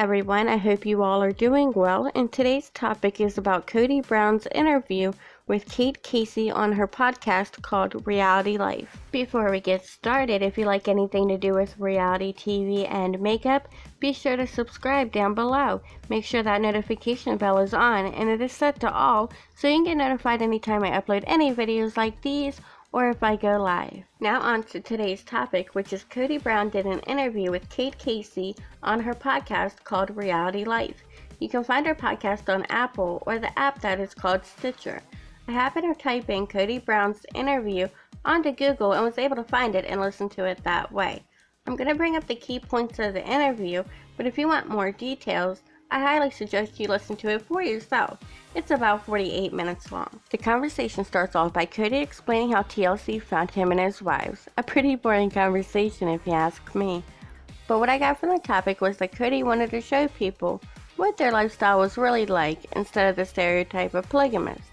everyone, I hope you all are doing well, and today's topic is about Kody Brown's interview with Kate Casey on her podcast called Reality Life. Before we get started, if you like anything to do with reality TV and makeup, be sure to subscribe down below. Make sure that notification bell is on and it is set to all so you can get notified anytime I upload any videos like these or if I go live. Now on to today's topic, which is Kody Brown did an interview with Kate Casey on her podcast called Reality Life. You can find her podcast on Apple or the app that is called Stitcher. I happened to type in Kody Brown's interview onto Google and was able to find it and listen to it that way. I'm going to bring up the key points of the interview, but if you want more details, I highly suggest you listen to it for yourself. It's about 48 minutes long. The conversation starts off by Kody explaining how TLC found him and his wives. A pretty boring conversation if you ask me. But what I got from the topic was that Kody wanted to show people what their lifestyle was really like instead of the stereotype of polygamist.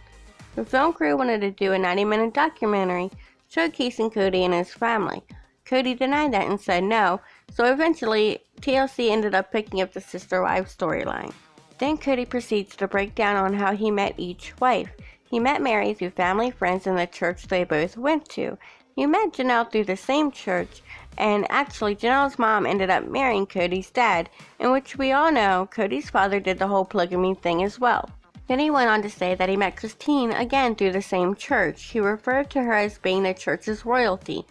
The film crew wanted to do a 90-minute documentary showcasing Kody and his family. Kody denied that and said no, so eventually TLC ended up picking up the sister-wife storyline. Then Kody proceeds to break down on how he met each wife. He met Meri through family friends in the church they both went to. He met Janelle through the same church, and actually Janelle's mom ended up marrying Kody's dad, in which we all know Kody's father did the whole polygamy thing as well. Then he went on to say that he met Christine again through the same church. He referred to her as being the church's royalty.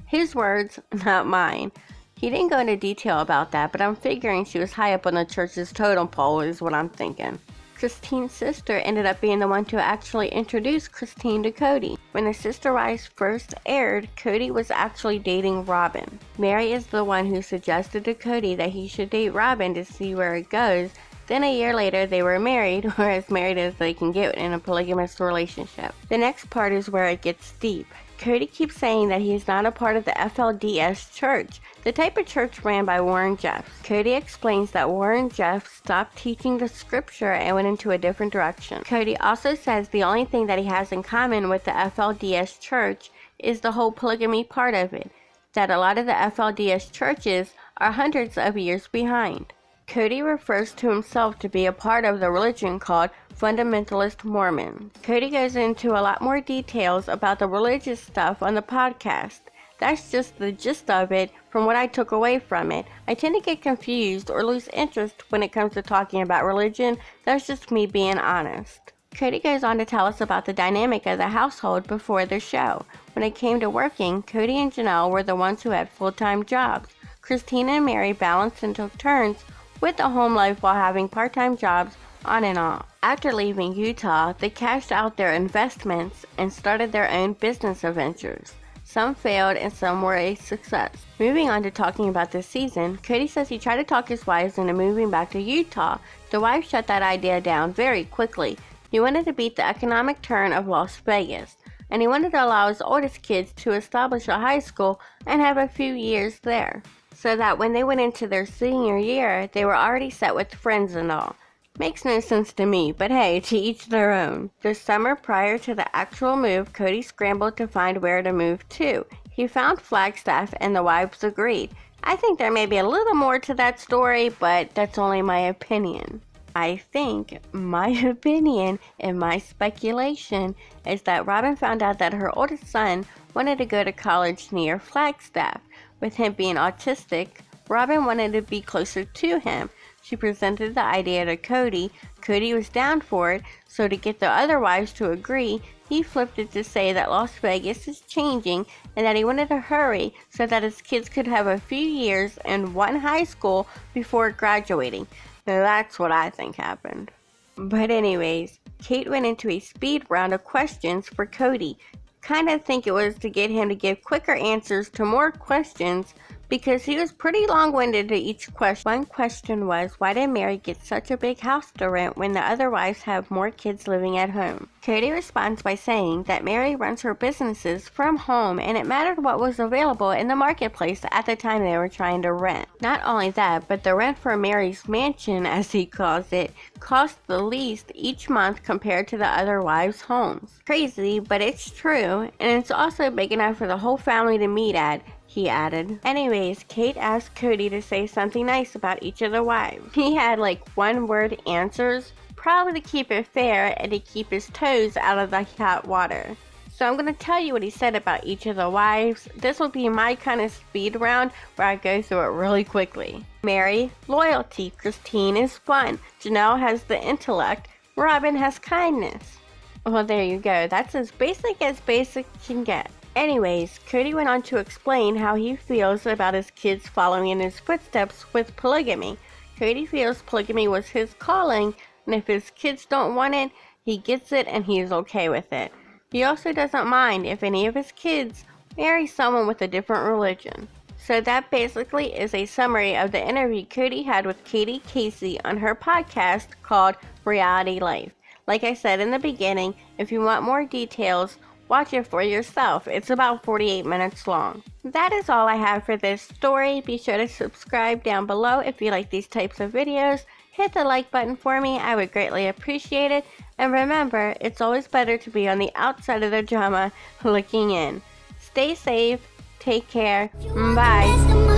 His words, not mine. He didn't go into detail about that, but I'm figuring she was high up on the church's totem pole is what I'm thinking. Christine's sister ended up being the one to actually introduce Christine to Kody. When the Sister Wives first aired, Kody was actually dating Robin. Meri is the one who suggested to Kody that he should date Robin to see where it goes. Then a year later, they were married, or as married as they can get in a polygamous relationship. The next part is where it gets deep. Kody keeps saying that he is not a part of the FLDS church, the type of church ran by Warren Jeffs. Kody explains that Warren Jeffs stopped teaching the scripture and went into a different direction. Kody also says the only thing that he has in common with the FLDS church is the whole polygamy part of it, that a lot of the FLDS churches are hundreds of years behind. Kody refers to himself to be a part of the religion called Fundamentalist Mormons. Kody goes into a lot more details about the religious stuff on the podcast. That's just the gist of it from what I took away from it. I tend to get confused or lose interest when it comes to talking about religion. That's just me being honest. Kody goes on to tell us about the dynamic of the household before the show. When it came to working, Kody and Janelle were the ones who had full-time jobs. Christine and Meri balanced and took turns with the home life while having part-time jobs on and off. After leaving Utah, they cashed out their investments and started their own business ventures. Some failed and some were a success. Moving on to talking about this season, Kody says he tried to talk his wives into moving back to Utah. The wife shut that idea down very quickly. He wanted to beat the economic turn of Las Vegas, and he wanted to allow his oldest kids to establish a high school and have a few years there, so that when they went into their senior year, they were already set with friends and all. Makes no sense to me, but hey, to each their own. The summer prior to the actual move, Kody scrambled to find where to move to. He found Flagstaff and the wives agreed. I think there may be a little more to that story, but that's only my opinion. I think my opinion and my speculation is that Robin found out that her oldest son wanted to go to college near Flagstaff. With him being autistic, Robin wanted to be closer to him. She presented the idea to Kody. Kody was down for it, so to get the other wives to agree, he flipped it to say that Las Vegas is changing and that he wanted to hurry so that his kids could have a few years in one high school before graduating. Now that's what I think happened. But anyways, Kate went into a speed round of questions for Kody. Kinda think it was to get him to give quicker answers to more questions because he was pretty long-winded to each question. One question was, why did Meri get such a big house to rent when the other wives have more kids living at home? Kody responds by saying that Meri runs her businesses from home and it mattered what was available in the marketplace at the time they were trying to rent. Not only that, but the rent for Meri's mansion, as he calls it, cost the least each month compared to the other wives' homes. Crazy, but it's true, and it's also big enough for the whole family to meet at. he added. Anyways, Kate asked Kody to say something nice about each of the wives. He had like one-word answers, probably to keep it fair and to keep his toes out of the hot water. So I'm going to tell you what he said about each of the wives. This will be my kind of speed round where I go through it really quickly. Meri, loyalty. Christine is fun. Janelle has the intellect. Robin has kindness. Well, there you go. That's as basic can get. Anyways, Kody went on to explain how he feels about his kids following in his footsteps with polygamy. Kody feels polygamy was his calling, and if his kids don't want it, he gets it and he's okay with it. He also doesn't mind if any of his kids marry someone with a different religion. So that basically is a summary of the interview Kody had with Katie Casey on her podcast called Reality Life. Like I said in the beginning, if you want more details, watch it for yourself. It's about 48 minutes long. That is all I have for this story. Be sure to subscribe down below if you like these types of videos. Hit the like button for me. I would greatly appreciate it. And remember, it's always better to be on the outside of the drama looking in. Stay safe. Take care. Bye.